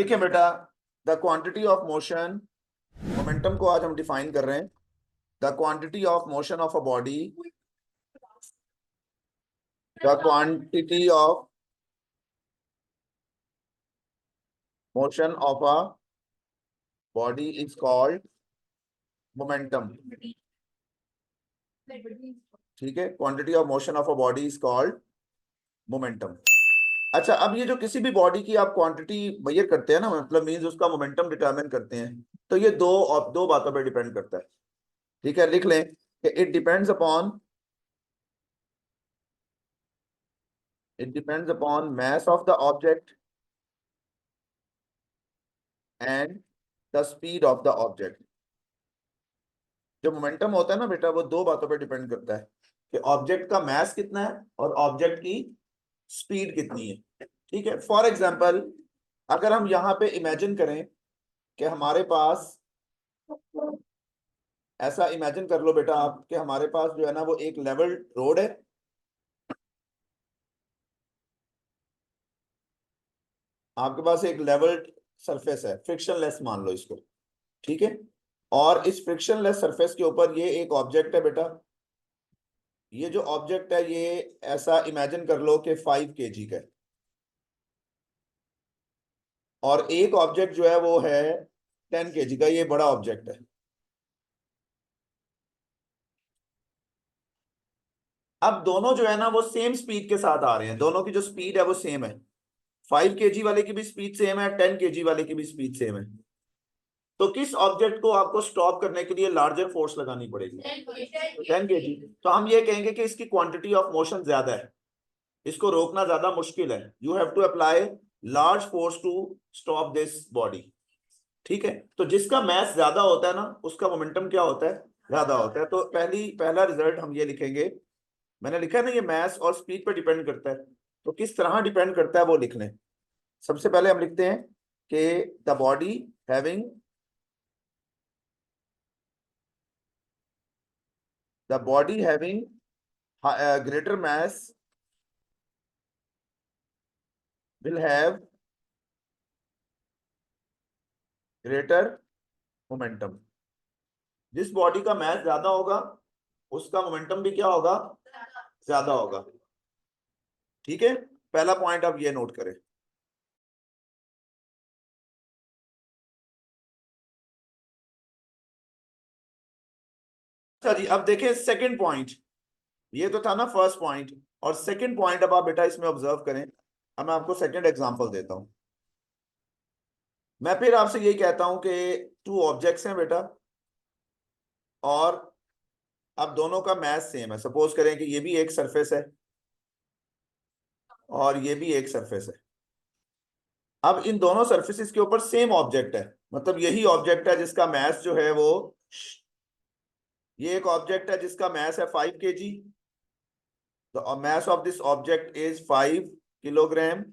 लिखें बेटा, the quantity of motion, momentum को आज हम डिफाइन कर रहे हैं। The quantity of motion of a body, the quantity of motion of a body is called momentum. ठीक है, quantity of motion of a body is called momentum. अच्छा, अब ये जो किसी भी बॉडी की आप क्वांटिटी मेजर करते हैं ना, मतलब मींस उसका मोमेंटम डिटरमिन करते हैं, तो ये दो बातों पर डिपेंड करता है। ठीक है, लिख लें कि it depends upon mass of the object and the speed of the object। जो मोमेंटम होता है ना बेटा, वो दो बातों पर डिपेंड करता है कि ऑब्जेक्ट का मास कितना है और ऑब्जेक्ट की स्पीड कितनी है। ठीक है, फॉर एग्जांपल अगर हम यहाँ पे इमेजिन करें कि हमारे पास, ऐसा इमेजिन कर लो बेटा आप कि हमारे पास जो है ना वो एक लेवल रोड है, आपके पास एक लेवल सरफेस है, फ्रिक्शनलेस मान लो इसको। ठीक है, और इस फ्रिक्शनलेस सरफेस के ऊपर ये एक ऑब्जेक्ट है बेटा। ये जो ऑब्जेक्ट है ये ऐसा इमेजिन कर लो कि 5 kg का है, और एक ऑब्जेक्ट जो है वो है 10 kg का, ये बड़ा ऑब्जेक्ट है। अब दोनों जो है ना वो सेम स्पीड के साथ आ रहे हैं, दोनों की जो स्पीड है वो सेम है। 5 kg वाले की भी स्पीड सेम है, 10 kg वाले की भी स्पीड सेम है। तो किस ऑब्जेक्ट को आपको स्टॉप करने के लिए लार्जर फोर्स लगानी पड़ेगी? 10 kg। तो हम ये कहेंगे कि इसकी क्वांटिटी ऑफ मोशन ज्यादा है, इसको रोकना ज्यादा मुश्किल है। You have to apply large force to stop this body. ठीक है, तो जिसका मास ज्यादा होता है ना उसका मोमेंटम क्या होता है? ज्यादा होता है। तो पहला रिजल्ट हम ये लिखेंगे, मैंने लिखा है ना, ये मास और स्पीड पर डिपेंड करता है। तो किस तरह डिपेंड करता है वो लिख लें। सबसे पहले हम लिखते हैं कि the body having greater mass will have greater momentum। जिस बॉडी का मास ज्यादा होगा उसका मोमेंटम भी क्या होगा? ज्यादा होगा। ठीक है, पहला पॉइंट आप ये नोट करें। अच्छा जी, अब देखें सेकंड पॉइंट। ये तो था ना फर्स्ट पॉइंट, और सेकंड पॉइंट अब आप बेटा इसमें ऑब्जर्व करें। अब मैं आपको सेकंड एग्जांपल देता हूं। मैं फिर आपसे यही कहता हूं कि टू ऑब्जेक्ट्स हैं बेटा, और अब दोनों का मास सेम है। सपोज करें कि ये भी एक सरफेस है और ये भी एक सरफेस है। अब इन दोनों सरफेसेस के ऊपर सेम ऑब्जेक्ट है, मतलब यही ऑब्जेक्ट है जिसका मास जो है वो, ये एक ऑब्जेक्ट है जिसका मास है 5 kg। The mass of this object is 5 kilogram,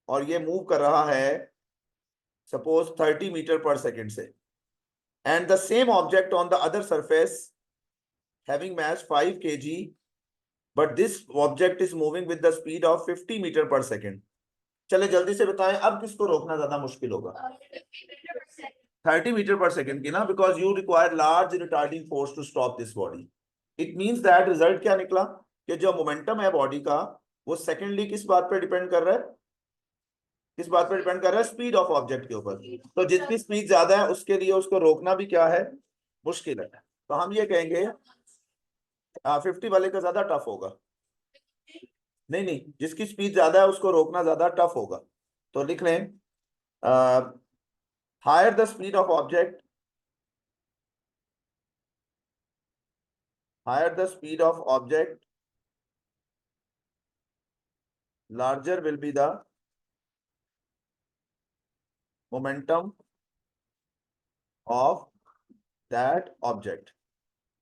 और ये मूव कर रहा है सपोज 30 मीटर पर सेकेंड से। And the same object on the other surface having mass 5 kg, but this object is moving with the speed of 50 metre per second. चले जल्दी से बताएं, अब किसको रोकना ज्यादा मुश्किल होगा? 30 मीटर पर सेकेंड की ना, because you require large retarding force to stop this body. It means that result क्या निकला कि जो मोमेंटम है बॉडी का वो सेकेंडली किस बात पर डिपेंड कर रहा है? किस बात पर डिपेंड कर रहा है? स्पीड ऑफ ऑब्जेक्ट के ऊपर। तो जितनी स्पीड ज्यादा है उसके लिए उसको रोकना भी क्या है? मुश्किल है। तो हम ये कहेंगे 50 वाले का ज्यादा टफ होगा। नहीं नहीं, जिसकी स्पीड ज्यादा है उसको रोकना ज्यादा टफ होगा। तो लिख लें, higher the speed of object, higher the speed of object, larger will be the momentum of that object।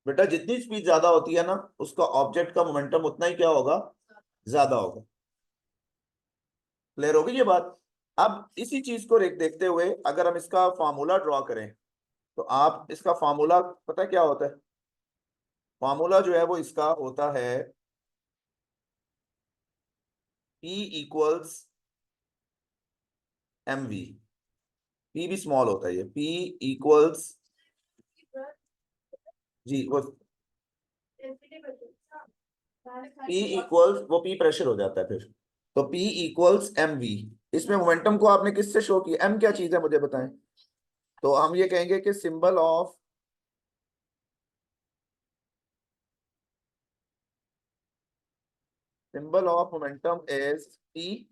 बेटा जितनी स्पीड ज्यादा होती है ना उसका ऑब्जेक्ट का मोमेंटम उतना ही क्या होगा? ज्यादा होगा। क्लियर होगी ये बात? अब इसी चीज को देखते हुए अगर हम इसका फार्मूला ड्रॉ करें, तो आप इसका फार्मूला पता है क्या होता है? फार्मूला जो है वो इसका होता है P इक्वल्स mv। पी भी स्मॉल होता है, ये पी इक्वल्स, जी वो पी इक्वल्स, वो पी प्रेशर हो जाता है फिर, तो पी इक्वल्स एम वी। इसमें मोमेंटम को आपने किससे शो किया, एम क्या चीज है मुझे बताएं। तो हम ये कहेंगे कि symbol of momentum is P,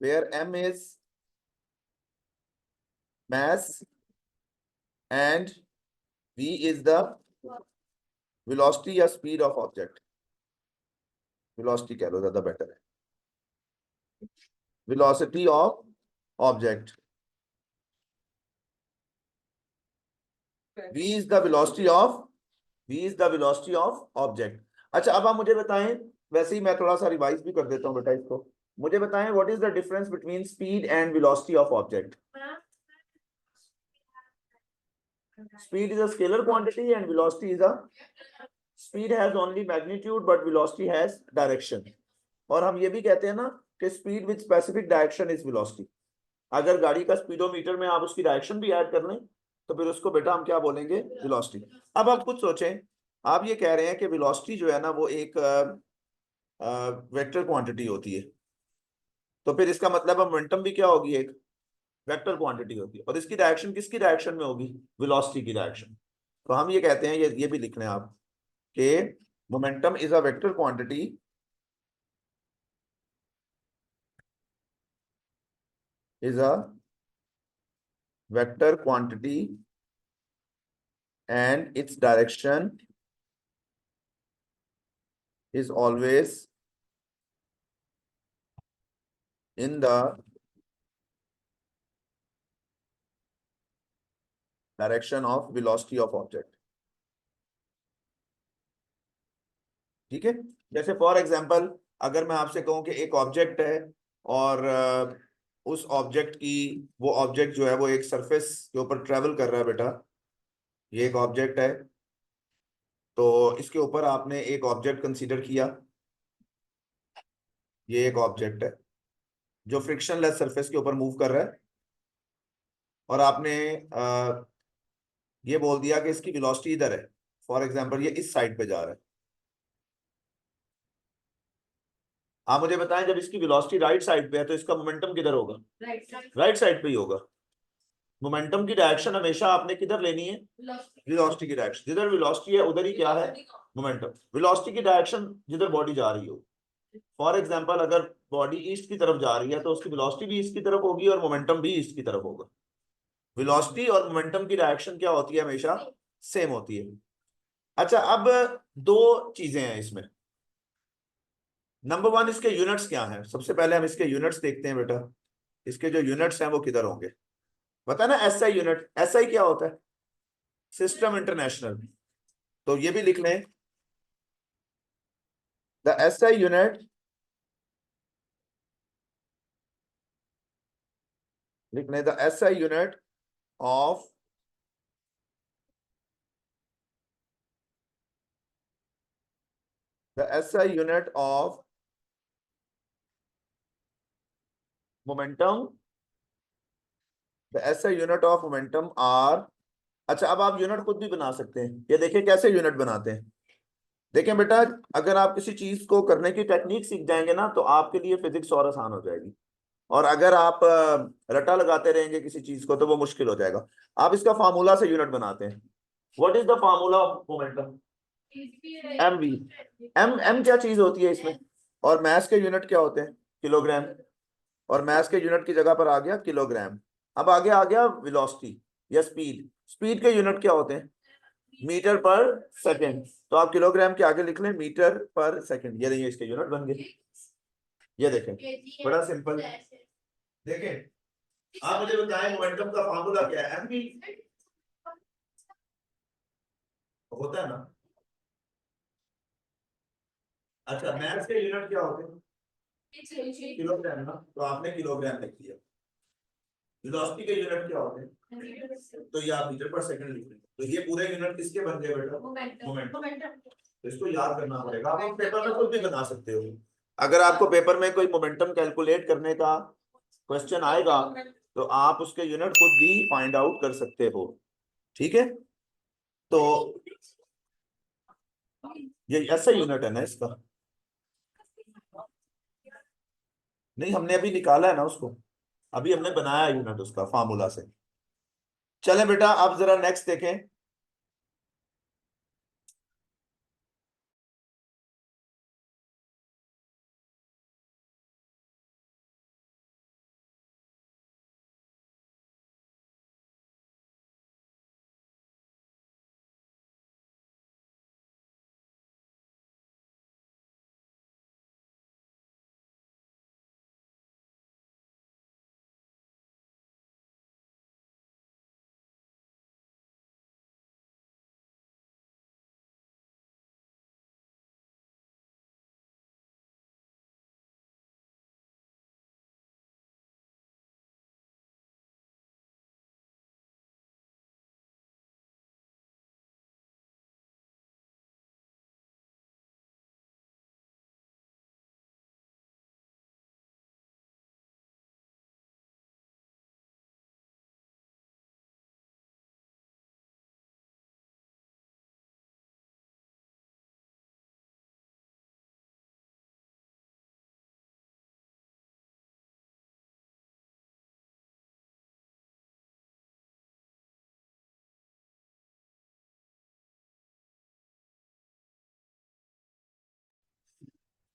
where M is mass and v is the velocity या speed of object, velocity कह लो ज्यादा बेटर है, velocity of object, v is the velocity of object। अच्छा अब आप मुझे बताएं, वैसे ही मैं थोड़ा सा रिवाइज भी कर देता हूँ बेटा इसको, मुझे बताएं what is the difference between speed and velocity of object. Speed is a scalar quantity and velocity is a, speed has only magnitude but velocity has direction। और हम ये भी कहते हैं ना कि speed with specific direction is velocity. अगर गाड़ी का स्पीडोमीटर में आप उसकी डायरेक्शन भी ऐड कर लें तो फिर उसको बेटा हम क्या बोलेंगे, वेलोसिटी। अब आप खुद सोचें, आप ये कह रहे हैं कि वेलोसिटी जो है ना वो एक वेक्टर क्वांटिटी होती है, तो फिर इसका मतलब मोमेंटम भी क्या होगी, एक वेक्टर क्वांटिटी होती है, और इसकी डायरेक्शन किसकी डायरेक्शन में होगी, वेलोसिटी की डायरेक्शन। तो हम ये कहते हैं, ये भी लिख लें आप कि momentum is a vector quantity, is a vector quantity and its direction is always in the direction of velocity of object। ठीक है, जैसे फॉर एग्जांपल अगर मैं आपसे कहूं कि एक ऑब्जेक्ट है और उस ऑब्जेक्ट की, वो ऑब्जेक्ट जो है वो एक सरफेस के ऊपर ट्रेवल कर रहा है बेटा, ये एक ऑब्जेक्ट है, तो इसके ऊपर आपने एक ऑब्जेक्ट कंसीडर किया, ये एक ऑब्जेक्ट है जो फ्रिक्शनलेस सरफेस के ऊपर मूव कर रहा है, और आपने ये बोल दिया कि इसकी वेलोसिटी इधर है, फॉर एग्जांपल ये इस साइड पे जा रहा है। आप मुझे बताएं जब इसकी वेलोसिटी राइट साइड पे है तो इसका मोमेंटम किधर होगा, राइट साइड पे ही होगा। मोमेंटम की डायरेक्शन हमेशा आपने किधर लेनी है, वेलोसिटी की डायरेक्शन, जिधर वेलोसिटी है उधर ही क्या है, मोमेंटम। वेलोसिटी की डायरेक्शन जिधर बॉडी जा रही हो, फॉर एग्जांपल अगर बॉडी ईस्ट की तरफ जा रही है तो उसकी वेलोसिटी भी ईस्ट की तरफ होगी और मोमेंटम भी ईस्ट की तरफ होगा। वेलोसिटी और मोमेंटम की डायरेक्शन क्या होती है, हमेशा सेम होती है। अच्छा अब दो चीजें हैं इसमें, नंबर वन इसके यूनिट्स क्या हैं, सबसे पहले हम इसके यूनिट्स देखते हैं बेटा, इसके जो यूनिट्स हैं वो किधर होंगे। पता है ना एसआई यूनिट, एसआई क्या होता है, सिस्टम इंटरनेशनल, तो ये भी लिख लें, द एसआई यूनिट, लिख लें the SI unit of the SI unit of momentum, the SI unit of momentum are. अच्छा अब आप यूनिट खुद भी बना सकते हैं, ये देखिए कैसे यूनिट बनाते हैं। देखें बेटा, अगर आप किसी चीज को करने की टेक्निक सीख जाएंगे ना तो आपके लिए फिजिक्स और आसान हो जाएगी, और अगर आप रटा लगाते रहेंगे किसी चीज को तो वो मुश्किल हो जाएगा। आप इसका फार्मूला से यूनिट बनाते हैं, what is the formula of momentum, M V. M M क्या चीज होती है इसमें, और मास के यूनिट क्या होते हैं, किलोग्राम, और मास के यूनिट की जगह पर आ गया किलोग्राम। अब आगे आ गया वेलोसिटी या स्पीड, स्पीड के यूनिट क्या होते हैं, मीटर पर सेकेंड, तो आप किलोग्राम के आगे लिख लें मीटर पर सेकेंड, ये देखिए इसके यूनिट बन गए। ये देखें बड़ा सिंपल, देखें आप मुझे बताएं मोमेंटम का फार्मूला क्या है, एमवी होता है ना। अच्छा मास के यूनिट क्या होते हैं, किलोग्राम ना, तो आपने किलोग्राम लिख दिया। वेलोसिटी के यूनिट क्या होते हैं, तो ये आप मीटर पर सेकंड लिख लेंगे, तो ये पूरे यूनिट किसके बन गए बेटा, मोमेंटम। तो इसको याद करना पड़ेगा, आप एक पेपर में खुद भी बना सकते हो। अगर आपको पेपर में कोई मोमेंटम कैलकुलेट करने का क्वेश्चन आएगा तो आप उसके यूनिट खुद भी फाइंड आउट कर सकते हो। ठीक है, तो ये ऐसा यूनिट है ना इसका। नहीं, हमने अभी निकाला है ना उसको, अभी हमने बनाया यूनिट उसका फार्मूला से। चलें बेटा, आप जरा नेक्स्ट देखें।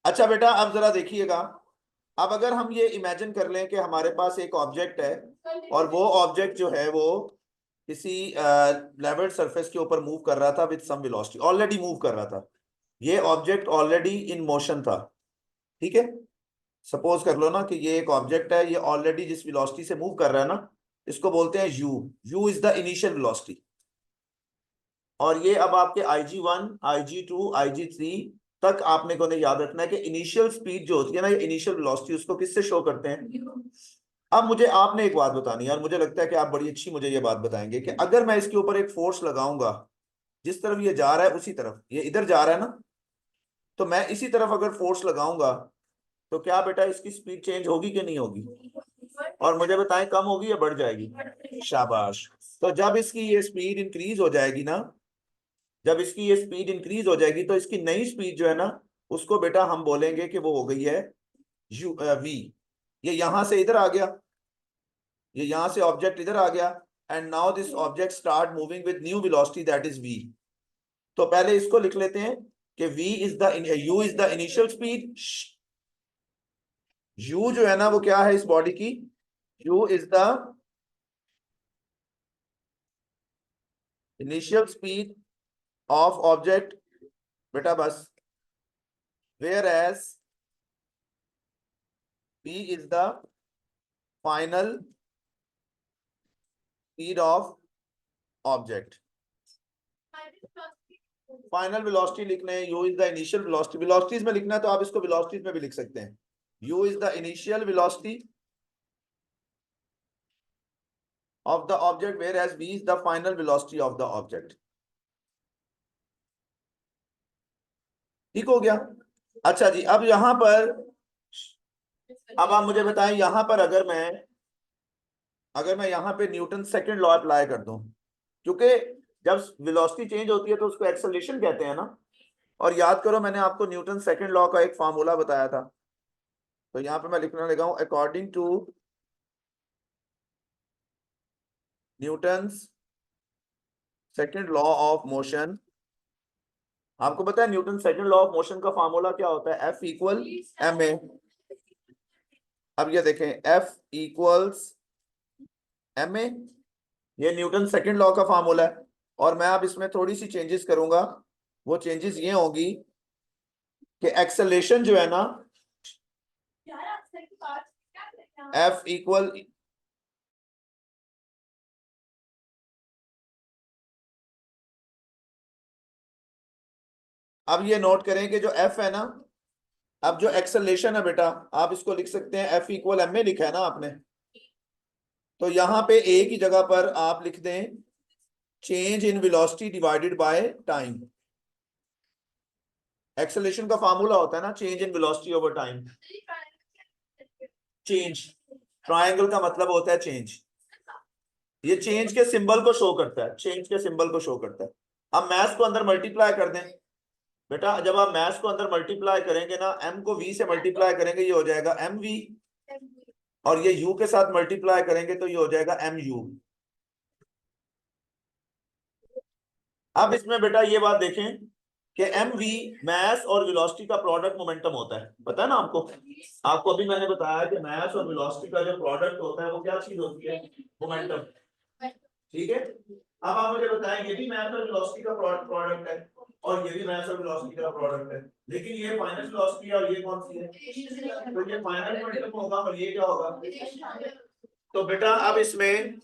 अच्छा बेटा, अब जरा देखिएगा। अब अगर हम ये इमेजिन कर लें कि हमारे पास एक ऑब्जेक्ट है, और वो ऑब्जेक्ट जो है वो किसी लेवल सरफेस के ऊपर मूव कर रहा था with some velocity, already move कर रहा था। ये ऑब्जेक्ट ऑलरेडी इन मोशन था। ठीक है, सपोज कर लो ना कि ये एक ऑब्जेक्ट है, ये ऑलरेडी जिस वेलोसिटी से मूव कर रहा है ना, इसको बोलते हैं you. You is the initial velocity. और ये अब आपके IG1, IG2, IG3 तक आपने को याद रखना है कि इनिशियल स्पीड जो होती है ना, ये इनिशियल वेलोसिटी, उसको किससे शो करते हैं। अब मुझे आपने एक बात बतानी है, और मुझे लगता है कि आप बड़ी अच्छी मुझे ये बात बताएंगे कि अगर मैं इसके ऊपर एक फोर्स लगाऊंगा, जिस तरफ ये जा रहा है उसी तरफ, ये इधर जा रहा है ना, तो मैं इसी तरफ अगर फोर्स लगाऊंगा, तो क्या बेटा इसकी स्पीड चेंज होगी कि नहीं होगी। और मुझे बताएं, कम होगी या बढ़ जाएगी। शाबाश। तो जब इसकी ये स्पीड इंक्रीज हो जाएगी ना, जब इसकी ये स्पीड इंक्रीज हो जाएगी, तो इसकी नई स्पीड जो है ना, उसको बेटा हम बोलेंगे कि वो हो गई है वी। ये यहां से इधर आ गया, ये यहां से ऑब्जेक्ट इधर आ गया, and now this object start moving with new velocity that is V. तो पहले इसको लिख लेते हैं कि v is the u is the initial speed. u जो है ना वो क्या है इस बॉडी की, u is the initial speed of object बेटा बस, where as p is the final speed of object. Final velocity लिखने हैं, u is the initial velocity. Velocities में लिखना है तो आप इसको वेलोसिटीज में भी लिख सकते हैं। u is the initial velocity of the object, whereas v is the final velocity of the object। ठीक हो गया। अच्छा जी, अब यहां पर, अब आप मुझे बताएं, यहां पर अगर मैं यहां पे न्यूटन सेकंड लॉ अप्लाई कर दूं, क्योंकि जब वेलोसिटी चेंज होती है तो उसको एक्सेलरेशन कहते हैं ना। और याद करो, मैंने आपको न्यूटन सेकंड लॉ का एक फार्मूला बताया था। तो यहां पे मैं लिखने लगा हूं, according to Newton second law of motion. आपको पता है Newton second law of motion का फार्मूला क्या होता है, F इक्वल ma। अब ये देखें, F इक्वल्स ma, ये न्यूटन सेकंड लॉ का फार्मूला है। और मैं अब इसमें थोड़ी सी चेंजेस करूंगा। वो चेंजेस ये होगी कि एक्सेलरेशन जो है ना, F इक्वल, अब ये नोट करें कि जो F है ना, अब जो एक्सेलरेशन है बेटा, आप इसको लिख सकते हैं F इक्वल ma, लिखा है ना आपने। तो यहां पे a की जगह पर आप लिख दें change in velocity divided by time. Acceleration का फार्मूला होता है ना change in velocity over time. Change triangle का मतलब होता है चेंज, ये चेंज के सिंबल को शो करता है, चेंज के सिंबल को शो करता है। अब मैथ्स को अंदर मल्टीप्लाई कर दें बेटा, जब आप मैथ्स को अंदर मल्टीप्लाई करेंगे ना, m को v से मल्टीप्लाई करेंगे, ये हो जाएगा mv, और ये u के साथ मल्टीप्लाई करेंगे तो ये हो जाएगा mu। अब इसमें बेटा ये बात देखें कि mv मास और वेलोसिटी का प्रोडक्ट मोमेंटम होता है, पता है ना आपको। आपको अभी मैंने बताया कि मास और वेलोसिटी का जो प्रोडक्ट होता है वो क्या चीज होती है, मोमेंटम, ठीक है। अब आप मुझे बताएं, ये भी मास और वेलोसिटी का प्रोडक्ट है और ये भी मास और वेलोसिटी का प्रोडक्ट है, लेकिन ये फाइनल वेलोसिटी है और ये कौन सी है, तो ये फाइनल मोमेंटम होगा और ये क्या होगा। तो बेटा अब इसमें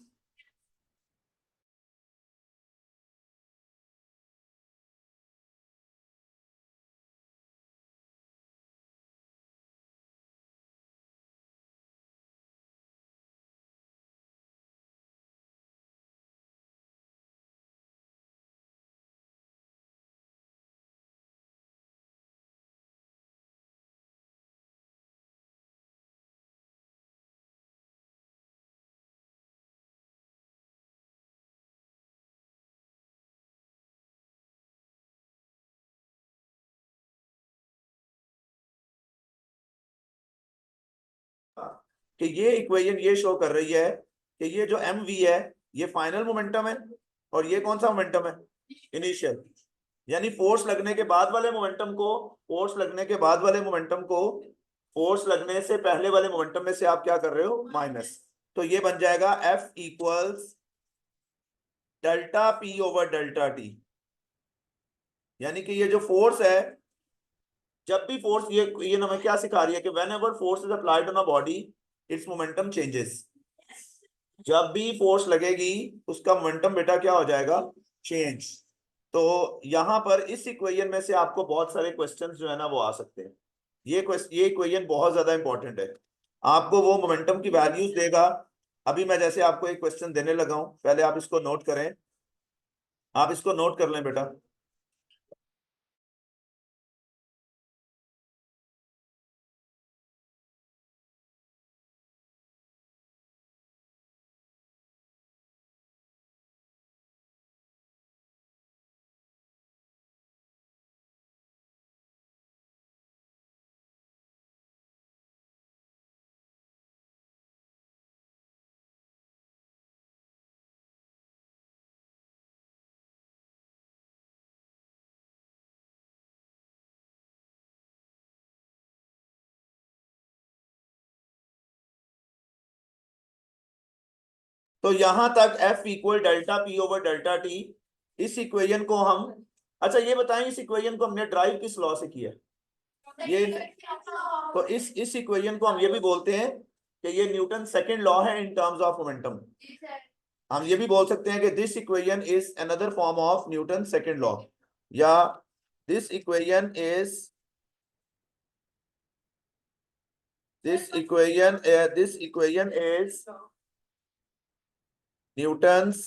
कि ये इक्वेशन ये शो कर रही है कि ये जो एम वी है ये फाइनल मोमेंटम है और ये कौन सा मोमेंटम है, इनिशियल। यानी फोर्स लगने के बाद वाले मोमेंटम को, फोर्स लगने के बाद वाले मोमेंटम को फोर्स लगने से पहले वाले मोमेंटम में से आप क्या कर रहे हो, माइनस। तो ये बन जाएगा F equals delta P over delta T। यानी कि ये जो फोर्स है, जब भी फोर्स, ये हमें क्या सिखा रही है कि whenever force is applied on a body it's momentum changes. जब भी फोर्स लगेगी उसका मोमेंटम बेटा क्या हो जाएगा, चेंज। तो यहां पर इस इक्वेशन में से आपको बहुत सारे क्वेश्चंस जो है ना वो आ सकते हैं। ये इक्वेशन बहुत ज्यादा इंपॉर्टेंट है, आपको वो मोमेंटम की वैल्यूज देगा। अभी मैं जैसे आपको एक क्वेश्चन देने लगा हूं, पहले आप इसको नोट करें, आप इसको नोट कर लें बेटा। तो यहां तक F equal delta P over delta T, इस इक्वेशन को हम, अच्छा ये बताएं इस इक्वेशन को हमने ड्राइव किस लॉ से किया है, ये, तो इस इक्वेशन को हम ये भी बोलते हैं कि ये न्यूटन सेकंड लॉ है इन टर्म्स ऑफ मोमेंटम। हम ये भी बोल सकते हैं कि this equation is another form of Newton second law, या this equation is this equation is Newton's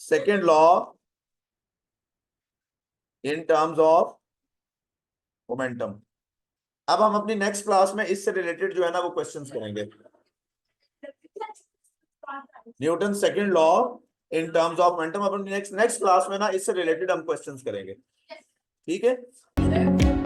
second law in terms of momentum। अब हम अपनी नेक्स्ट क्लास में इससे रिलेटेड जो है ना वो क्वेश्चंस करेंगे, Newton second law in terms of momentum. अपनी नेक्स्ट क्लास में ना इससे रिलेटेड हम क्वेश्चंस करेंगे, ठीक है।